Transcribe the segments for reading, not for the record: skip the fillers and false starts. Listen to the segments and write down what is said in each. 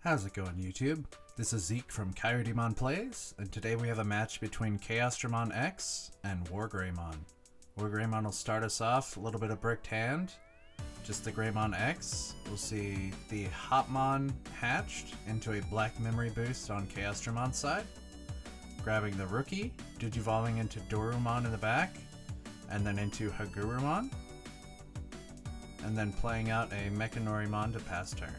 How's it going, YouTube? This is Zeke from Chaosdramon Plays, and today we have a match between Chaosdramon X and Greymon. Greymon will start us off, a little bit of bricked hand, just the Greymon X. We'll see the Hopmon hatched into a black memory boost on Chaosdramon's side, grabbing the rookie, digivolving into Dorumon in the back, and then into Hagurumon, and then playing out a Machinedramon to pass turn.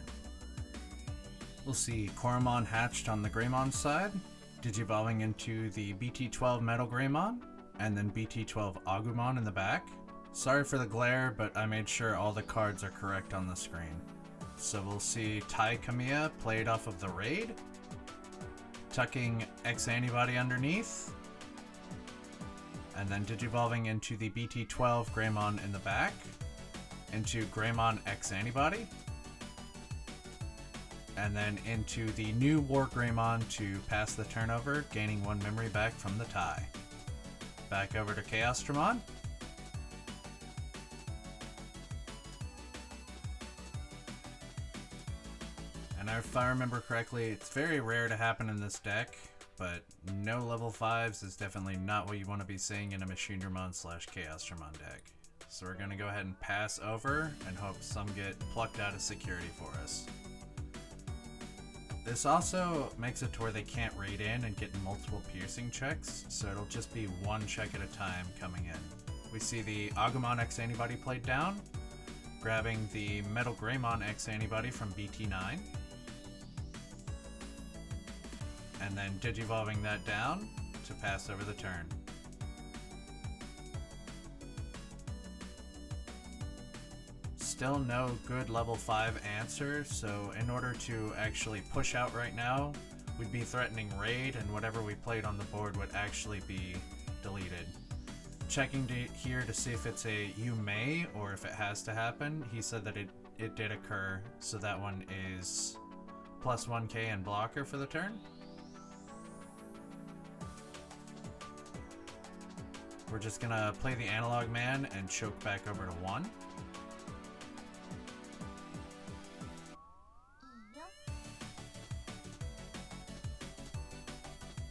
We'll see Coromon hatched on the Greymon side, digivolving into the BT12 Metal Greymon, and then BT12 Agumon in the back. Sorry for the glare, but I made sure all the cards are correct on the screen. So we'll see Tai Kamiya played off of the Raid, tucking X Antibody underneath, and then digivolving into the BT12 Greymon in the back, into Greymon X Antibody, and then into the new Greymon to pass the turnover, gaining one memory back from the tie. Back over to Chaosdramon. And if I remember correctly, it's very rare to happen in this deck, but no level 5s is definitely not what you want to be seeing in a Machinedramon / Chaosdramon deck. So we're going to go ahead and pass over and hope some get plucked out of security for us. This also makes it to where they can't raid in and get multiple piercing checks, so it'll just be one check at a time coming in. We see the Agumon X Antibody played down, grabbing the Metal Greymon X Antibody from BT9, and then digivolving that down to pass over the turn. Still no good level 5 answer, so in order to actually push out right now, we'd be threatening raid, and whatever we played on the board would actually be deleted. Checking here to see if it's a you may or if it has to happen. He said that it did occur, so that one is plus 1k and blocker for the turn. We're just gonna play the Analog Man and choke back over to 1.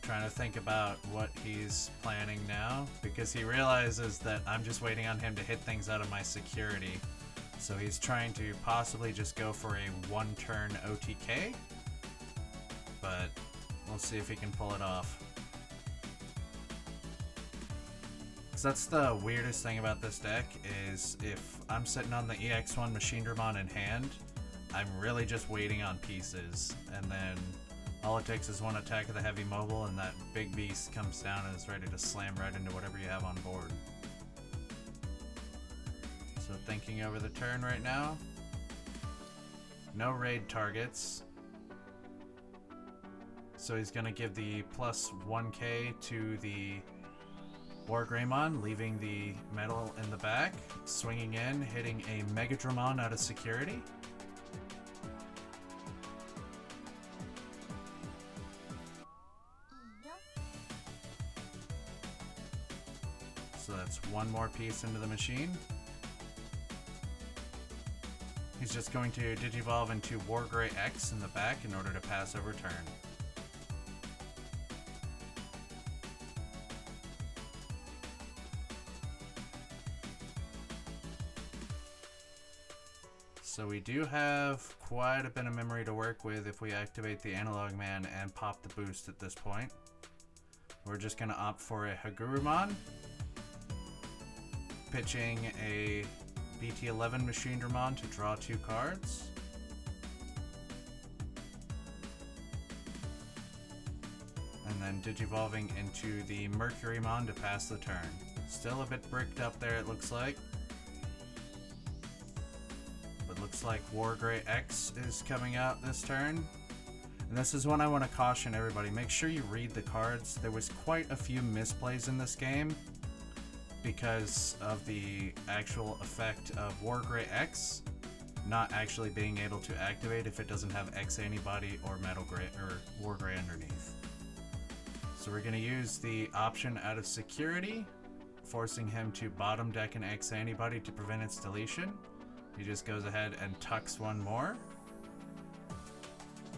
Trying to think about what he's planning now, because he realizes that I'm just waiting on him to hit things out of my security. So he's trying to possibly just go for a one-turn OTK, but we'll see if he can pull it off. Because that's the weirdest thing about this deck, is if I'm sitting on the EX1 Machinedramon in hand, I'm really just waiting on pieces, and then all it takes is one attack of the heavy mobile and that big beast comes down and is ready to slam right into whatever you have on board. So thinking over the turn right now. No raid targets. So he's going to give the plus 1k to the Greymon, leaving the metal in the back, swinging in, hitting a Megadramon out of security. So that's one more piece into the machine. He's just going to digivolve into Grey X in the back in order to pass over turn. So we do have quite a bit of memory to work with if we activate the Analog Man and pop the boost at this point. We're just going to opt for a Hagurumon, pitching a BT11 Machinedramon to draw 2 cards. And then digivolving into the Mercurymon to pass the turn. Still a bit bricked up there, it looks like. But looks like Grey X is coming out this turn. And this is one I want to caution everybody. Make sure you read the cards. There was quite a few misplays in this game because of the actual effect of Grey X not actually being able to activate if it doesn't have X Antibody or Metal Grey or Grey underneath. So we're going to use the option out of security, forcing him to bottom deck an X Antibody to prevent its deletion. He just goes ahead and tucks one more.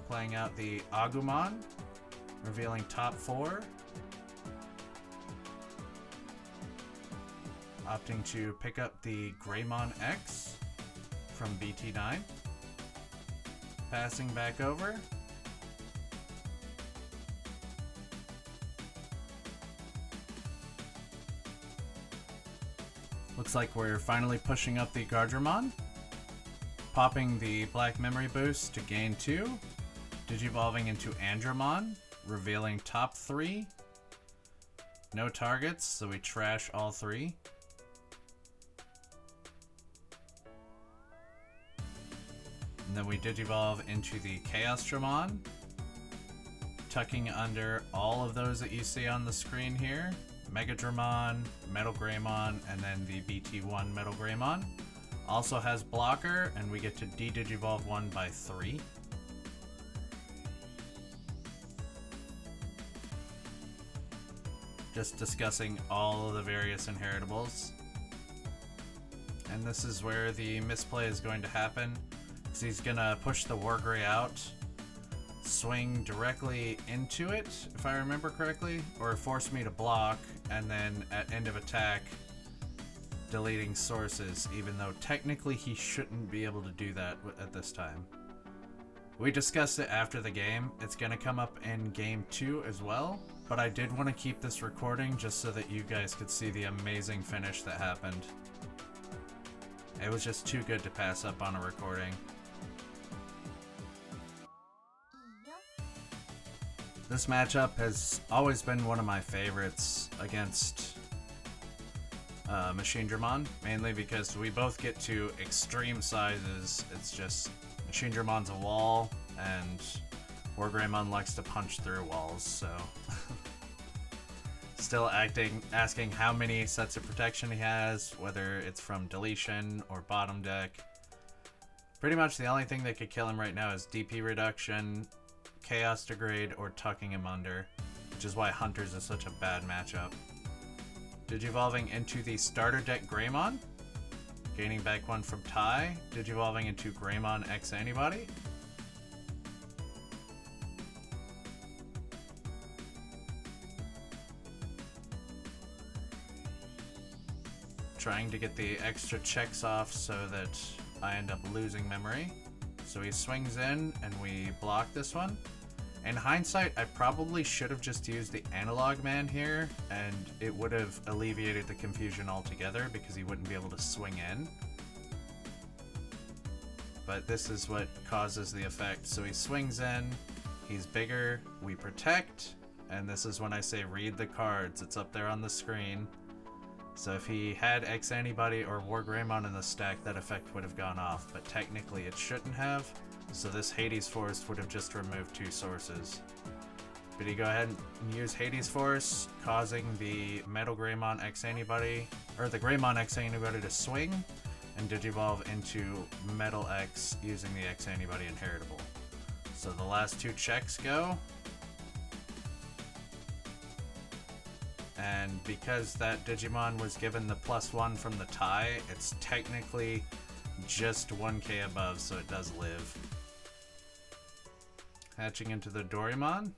Playing out the Agumon, revealing top 4. Opting to pick up the Greymon X from BT9. Passing back over. Looks like we're finally pushing up the Chaosdramon. Popping the Black Memory Boost to gain 2. Digivolving into Andromon, revealing top 3. No targets, so we trash all 3. And then we Digivolve into the Chaosdramon, tucking under all of those that you see on the screen here. Megadramon, Metal Greymon, and then the BT1 Metal Greymon. Also has blocker, and we get to de-Digivolve 1 by 3. Just discussing all of the various inheritables. And this is where the misplay is going to happen. Because he's going to push the Wargrey out, swing directly into it, if I remember correctly, or force me to block, and then at end of attack, deleting sources, even though technically he shouldn't be able to do that at this time. We discussed it after the game. It's going to come up in game 2 as well, but I did want to keep this recording just so that you guys could see the amazing finish that happened. It was just too good to pass up on a recording. This matchup has always been one of my favorites against Machinedramon, mainly because we both get to extreme sizes. It's just Machinedramon's a wall, and Wargreymon likes to punch through walls, so... Still asking how many sets of protection he has, whether it's from deletion or bottom deck. Pretty much the only thing that could kill him right now is DP reduction, Chaos Degrade, or tucking him under, which is why Hunters is such a bad matchup. Digivolving into the starter deck Greymon, gaining back 1 from Tai, Digivolving into Greymon X Antibody. Trying to get the extra checks off so that I end up losing memory. So he swings in and we block this one. In hindsight, I probably should have just used the analog man here, and it would have alleviated the confusion altogether because he wouldn't be able to swing in. But this is what causes the effect. So he swings in, he's bigger, we protect, and this is when I say read the cards. It's up there on the screen. So if he had X Antibody or Wargreymon in the stack, that effect would have gone off, but technically it shouldn't have. So this Hades Force would have just removed 2 sources. But you go ahead and use Hades Force, causing the Metal Greymon X Antibody, or the Greymon X Antibody to swing, and Digivolve into Metal X using the X Antibody inheritable. So the last 2 checks go. And because that Digimon was given the +1 from the Tai, it's technically just 1k above, so it does live. Hatching into the Doraemon.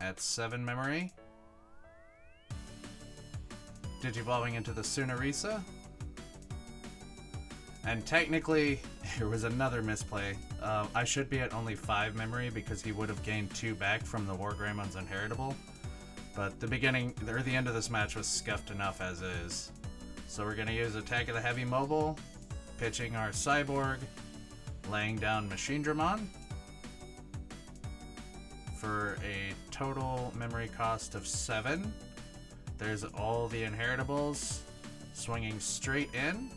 At 7 memory. Digivolving into the Tsunarisa. And technically, there was another misplay. I should be at only 5 memory because he would have gained 2 back from the Wargreymon's inheritable. But the beginning, or the end of this match was scuffed enough as is. So we're going to use Attack of the Heavy Mobile, pitching our Cyborg, laying down Machinedramon for a total memory cost of 7. There's all the inheritables, swinging straight in.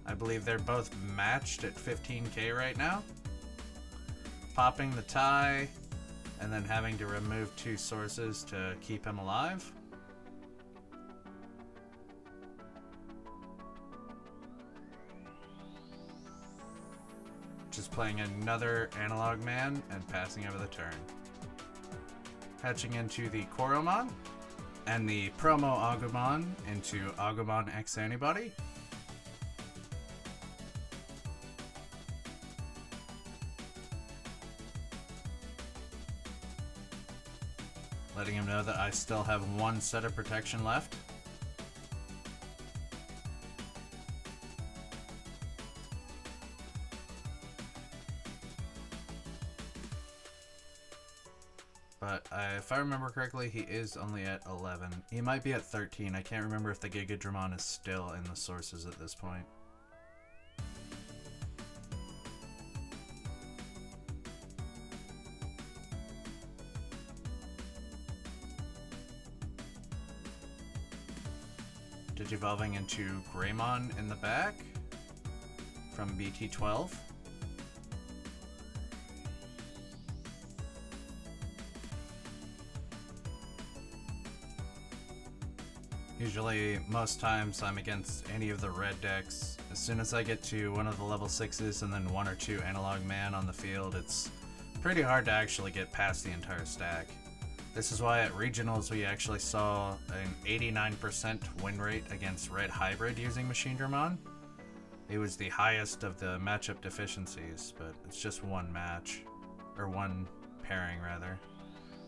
I believe they're both matched at 15k right now. Popping the Tai, and then having to remove 2 sources to keep him alive. Just playing another analog man and passing over the turn. Hatching into the Koromon, and the promo Agumon into Agumon X Antibody. letting him know that I still have one set of protection left. But if I remember correctly, he is only at 11. He might be at 13. I can't remember if the Gigadramon is still in the sources at this point. Digivolving into Greymon in the back from BT12. Usually, most times I'm against any of the red decks. As soon as I get to one of the level 6s and then 1 or 2 analog man on the field, it's pretty hard to actually get past the entire stack. This is why at regionals we actually saw an 89% win rate against red hybrid using Machinedramon. It was the highest of the matchup deficiencies, but it's just one match, or one pairing rather.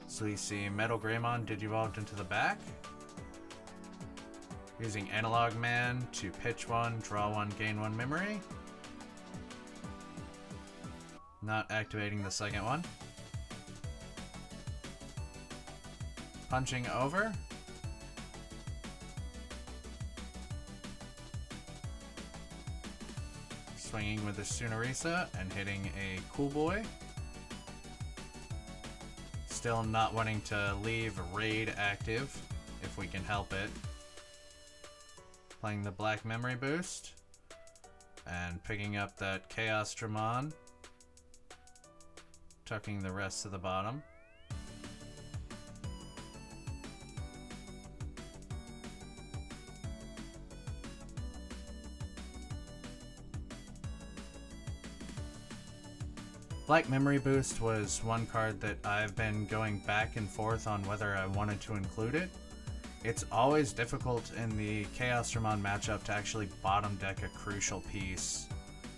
So we see Metal Greymon digivolved into the back, using Analog Man to pitch 1, draw 1, gain 1 memory. Not activating the second one. Punching over. Swinging with the Sunarisa and hitting a Cool Boy. Still not wanting to leave Raid active if we can help it. Playing the Black Memory Boost and picking up that Chaosdramon, tucking the rest to the bottom. Black Memory Boost was one card that I've been going back and forth on whether I wanted to include it. It's always difficult in the Chaosdramon matchup to actually bottom deck a crucial piece,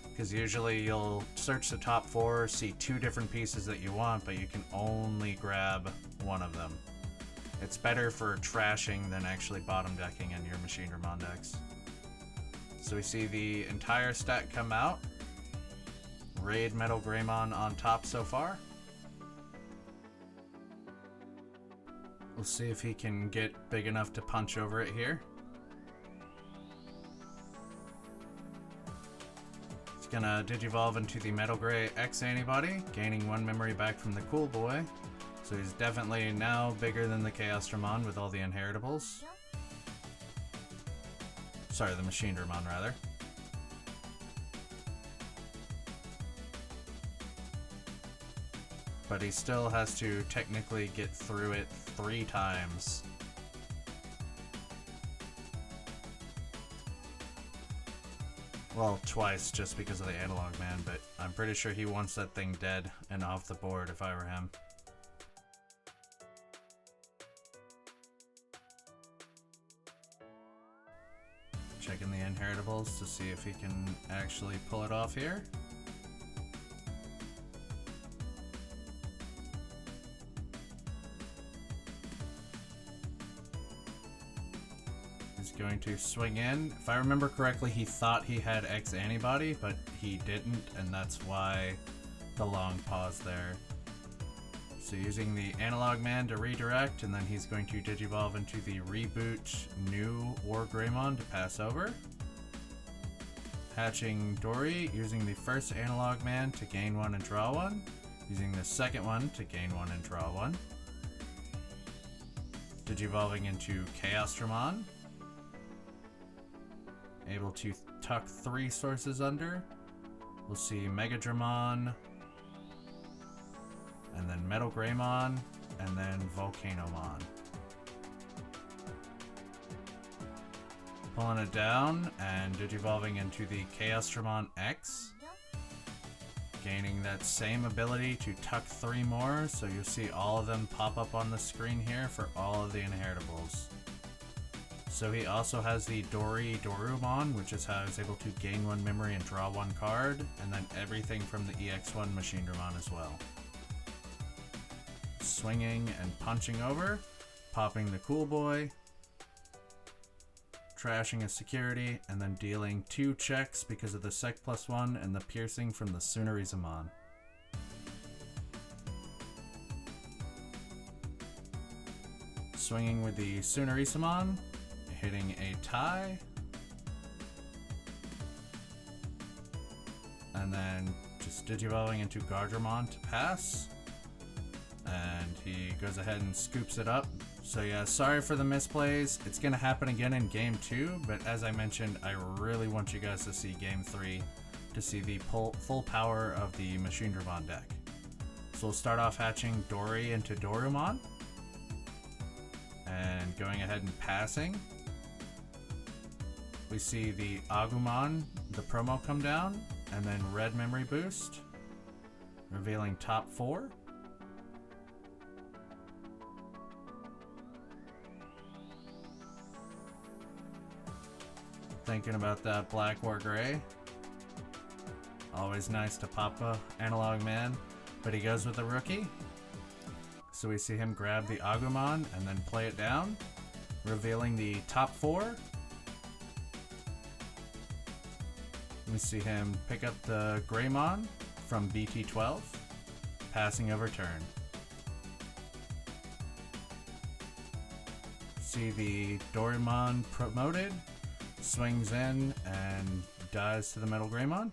because usually you'll search the top 4, see 2 different pieces that you want, but you can only grab one of them. It's better for trashing than actually bottom decking in your Machinedramon decks. So we see the entire stack come out. Raid Metal Greymon on top so far. We'll see if he can get big enough to punch over it here. He's gonna digivolve into the Metal Grey X antibody, gaining 1 memory back from the Cool Boy. So he's definitely now bigger than the Chaosdramon with all the inheritables. Sorry, the Machinedramon rather. But he still has to technically get through it 3 times. Well, twice just because of the Analog Man, but I'm pretty sure he wants that thing dead and off the board if I were him. Checking the inheritables to see if he can actually pull it off here. Going to swing in. If I remember correctly, he thought he had X antibody, but he didn't, and that's why the long pause there. So using the Analog Man to redirect, and then he's going to digivolve into the Reboot New War Greymon to pass over. Hatching Dory, using the first Analog Man to gain 1 and draw 1. Using the second one to gain 1 and draw 1. Digivolving into Chaosdramon. Able to tuck 3 sources under. We'll see Megadramon, and then Metal Greymon, and then Volcanomon. Pulling it down and digivolving into the Chaosdramon X. Gaining that same ability to tuck 3 more, so you'll see all of them pop up on the screen here for all of the inheritables. So he also has the Dorumon, which is how he's able to gain 1 memory and draw 1 card, and then everything from the EX1 Machinedramon as well. swinging and punching over, popping the cool boy, trashing a security, and then dealing 2 checks because of the Sec +1 and the piercing from the Tsunarizumon. Swinging with the Tsunarizumon, hitting a tie, and then just Digivolving into Chaosdramon to pass, and he goes ahead and scoops it up. So yeah, sorry for the misplays. It's going to happen again in Game 2, but as I mentioned, I really want you guys to see Game 3 to see the full power of the Machinedramon deck. So we'll start off hatching Dory into Dorumon, and going ahead and passing. We see the Agumon, the promo come down, and then red memory boost, revealing top 4. Thinking about that black or gray. Always nice to pop a analog man, but he goes with the rookie. So we see him grab the Agumon and then play it down, revealing the top 4. We see him pick up the Greymon from BT12, passing over turn. See the Dorumon promoted, swings in and dies to the Metal Greymon.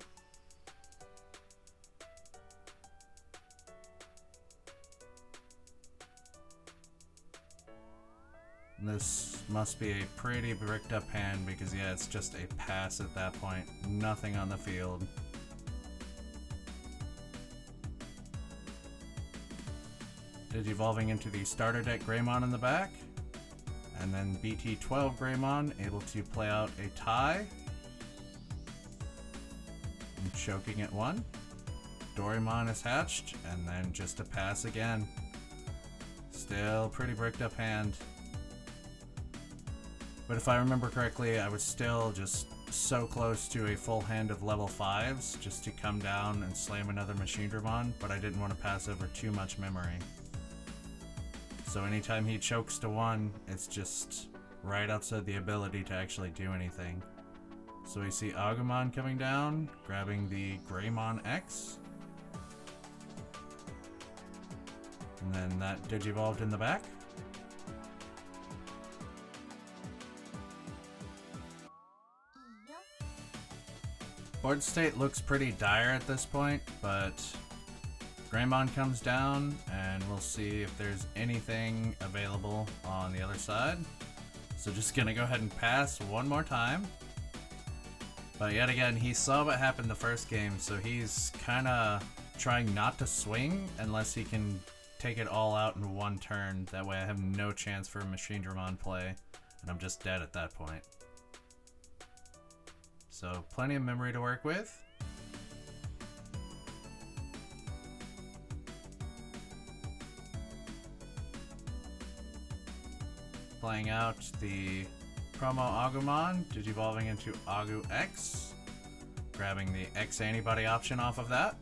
This must be a pretty bricked up hand because yeah, it's just a pass at that point. Nothing on the field. Digivolving into the starter deck Greymon in the back. And then BT12 Greymon able to play out a tie. And choking at 1. Dorumon is hatched and then just a pass again. Still pretty bricked up hand. But if I remember correctly, I was still just so close to a full hand of level 5s just to come down and slam another Machinedramon, but I didn't want to pass over too much memory. So anytime he chokes to 1, it's just right outside the ability to actually do anything. So we see Agumon coming down, grabbing the Greymon X. And then that Digivolved in the back. Board state looks pretty dire at this point, but Greymon comes down and we'll see if there's anything available on the other side. So just gonna go ahead and pass one more time. But yet again, he saw what happened the first game, so he's kinda trying not to swing unless he can take it all out in one turn. That way I have no chance for a Machinedramon play, and I'm just dead at that point. So plenty of memory to work with. Playing out the promo Agumon, Digivolving into Agu X, grabbing the X antibody option off of that.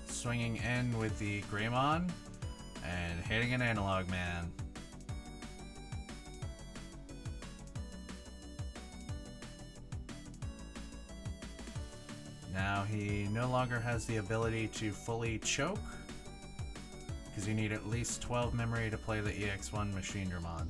Swinging in with the Greymon and hitting an analog man. Now he no longer has the ability to fully choke, because you need at least 12 memory to play the EX1 Machinedramon.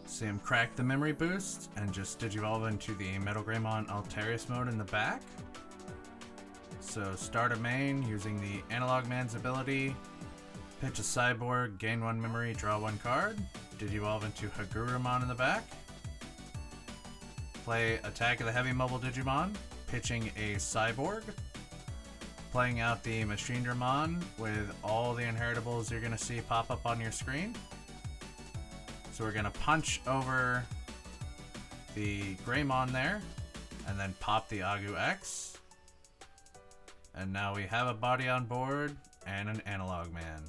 See him crack the memory boost and just Digivolve into the Metal Greymon Altarius mode in the back. So start a main using the Analog Man's ability. Pitch a Cyborg, gain 1 memory, draw 1 card. Digivolve into Hagurumon in the back. Play Attack of the Heavy Mobile Digimon, pitching a Cyborg. Playing out the Machinedramon with all the inheritables you're going to see pop up on your screen. So we're going to punch over the Greymon there, and then pop the Agu X. And now we have a body on board and an Analog Man.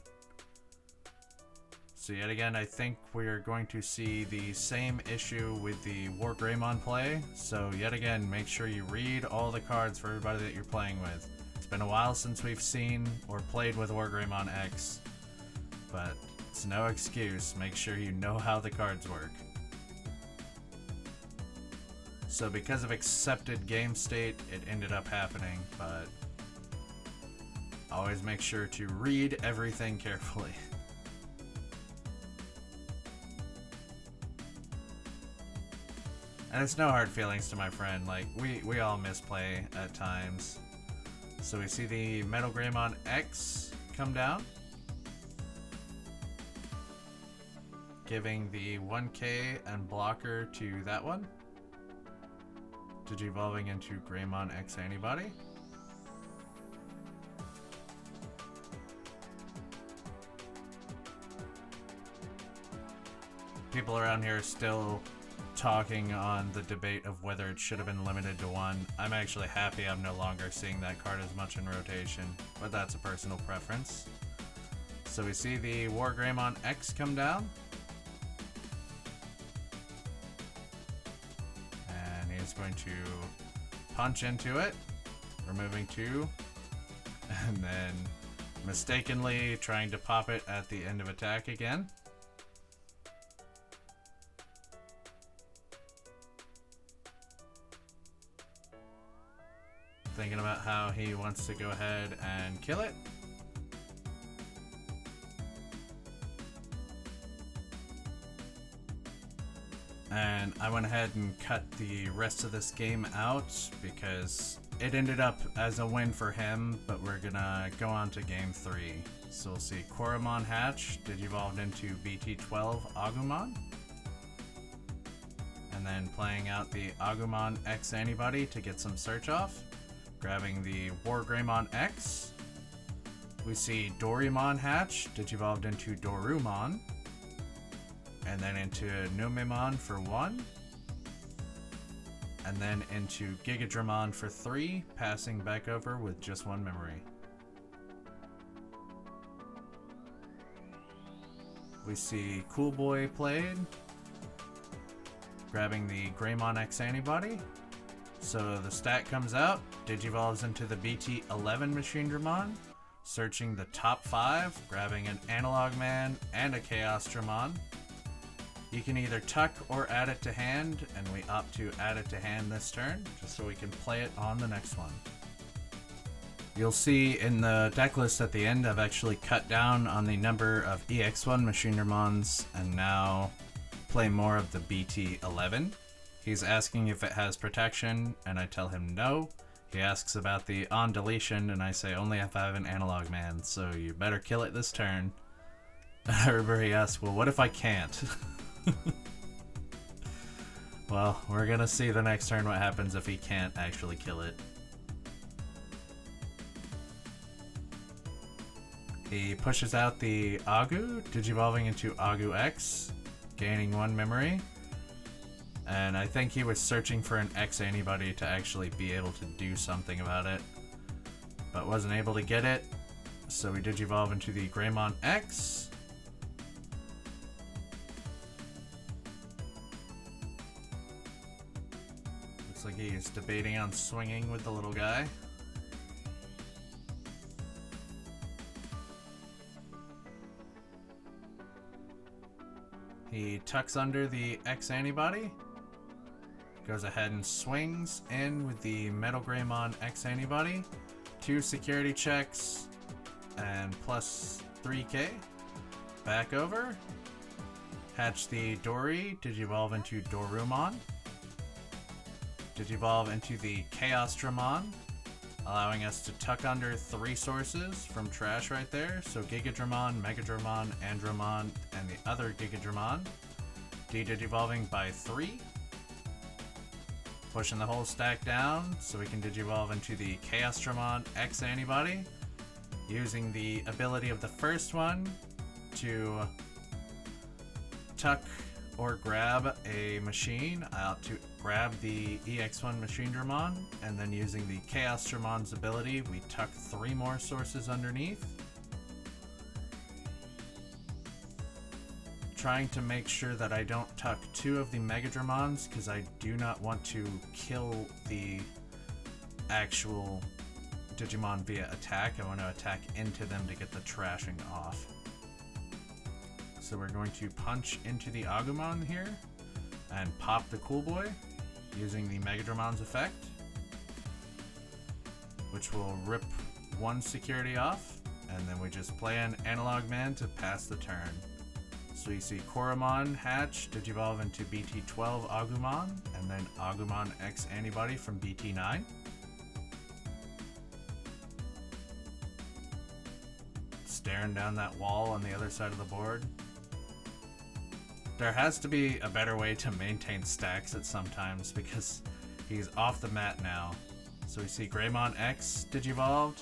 So yet again, I think we're going to see the same issue with the War Greymon play. So yet again, make sure you read all the cards for everybody that you're playing with. It's been a while since we've seen or played with War Greymon X, but it's no excuse. Make sure you know how the cards work. So because of accepted game state, it ended up happening, but always make sure to read everything carefully. And it's no hard feelings to my friend, like, we all misplay at times. So we see the Metal Greymon X come down, giving the 1K and blocker to that one, Digivolving into Greymon X Antibody. People around here are still talking on the debate of whether it should have been limited to one. I'm actually happy I'm no longer seeing that card as much in rotation, but that's a personal preference. So we see the War Greymon X come down, and he's going to punch into it, removing 2, and then mistakenly trying to pop it at the end of attack again. Thinking about how he wants to go ahead and kill it. And I went ahead and cut the rest of this game out because it ended up as a win for him, but we're gonna go on to game 3. So we'll see Koromon hatch, Digivolved into BT12 Agumon. And then playing out the Agumon X Antibody to get some search off. Grabbing the War Greymon X, we see Dorimon hatch, Digivolved into Dorumon, and then into Numemon for 1, and then into Gigadramon for 3, passing back over with just 1 memory. We see Cool Boy played, grabbing the Greymon X Antibody. So the stat comes out, Digivolves into the BT11 Machinedramon, searching the top 5, grabbing an Analog Man and a Chaosdramon. You can either tuck or add it to hand, and we opt to add it to hand this turn, just so we can play it on the next one. You'll see in the deck list at the end, I've actually cut down on the number of EX1 Machinedramons, and now play more of the BT11. He's asking if it has protection, and I tell him no. He asks about the on deletion, and I say only if I have an Analog Man, so you better kill it this turn. I remember he asks, well, what if I can't? Well, we're gonna see the next turn what happens if he can't actually kill it. He pushes out the Agu, Digivolving into Agu X, gaining 1 memory. And I think he was searching for an X Antibody to actually be able to do something about it, but wasn't able to get it, so we Digivolve into the Greymon X. Looks like he's debating on swinging with the little guy. He tucks under the X Antibody, goes ahead and swings in with the Metal Greymon X Antibody, 2 security checks, and plus 3k. Back over, hatch the Dory, Digivolve into Dorumon, Digivolve into the Chaosdramon, allowing us to tuck under 3 sources from trash right there, so Gigadramon, Megadramon, Andromon, and the other Gigadramon. Digivolving by 3. Pushing the whole stack down so we can Digivolve into the Chaosdramon X Antibody, using the ability of the first one to tuck or grab a machine. I opt to grab the EX1 Machinedramon, and then using the Chaosdramon's ability, we tuck 3 more sources underneath. trying to make sure that I don't tuck 2 of the Megadramons, because I do not want to kill the actual Digimon via attack. I want to attack into them to get the trashing off. So we're going to punch into the Agumon here and pop the Cool Boy using the Megadramon's effect, which will rip 1 security off, and then we just play an Analog Man to pass the turn. So you see Koromon hatch, Digivolve into BT12 Agumon, and then Agumon X Antibody from BT9. Staring down that wall on the other side of the board. There has to be a better way to maintain stacks at sometimes, because he's off the mat now. So we see Greymon X Digivolved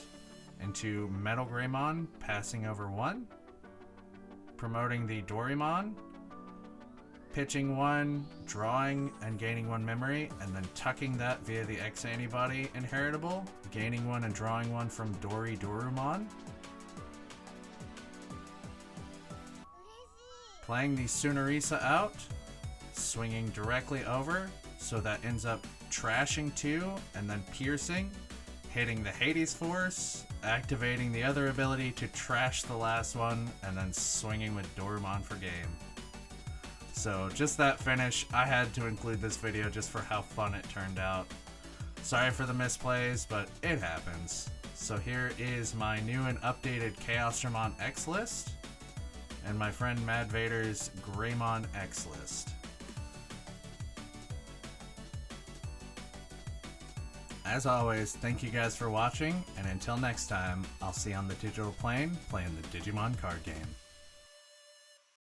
into Metal Greymon, passing over 1. Promoting the Dorimon, pitching 1, drawing and gaining 1 memory, and then tucking that via the X Antibody inheritable, gaining 1 and drawing 1 from Dorumon. Playing the Tsunarisa out, swinging directly over, so that ends up trashing 2 and then piercing, hitting the Hades Force, activating the other ability to trash the last one, and then swinging with Dorumon for game. So just that finish, I had to include this video just for how fun it turned out. Sorry for the misplays, but it happens. So here is my new and updated Chaosdramon X list, and my friend Mad Vader's Greymon X list. As always, thank you guys for watching, and until next time, I'll see you on the digital plane playing the Digimon card game.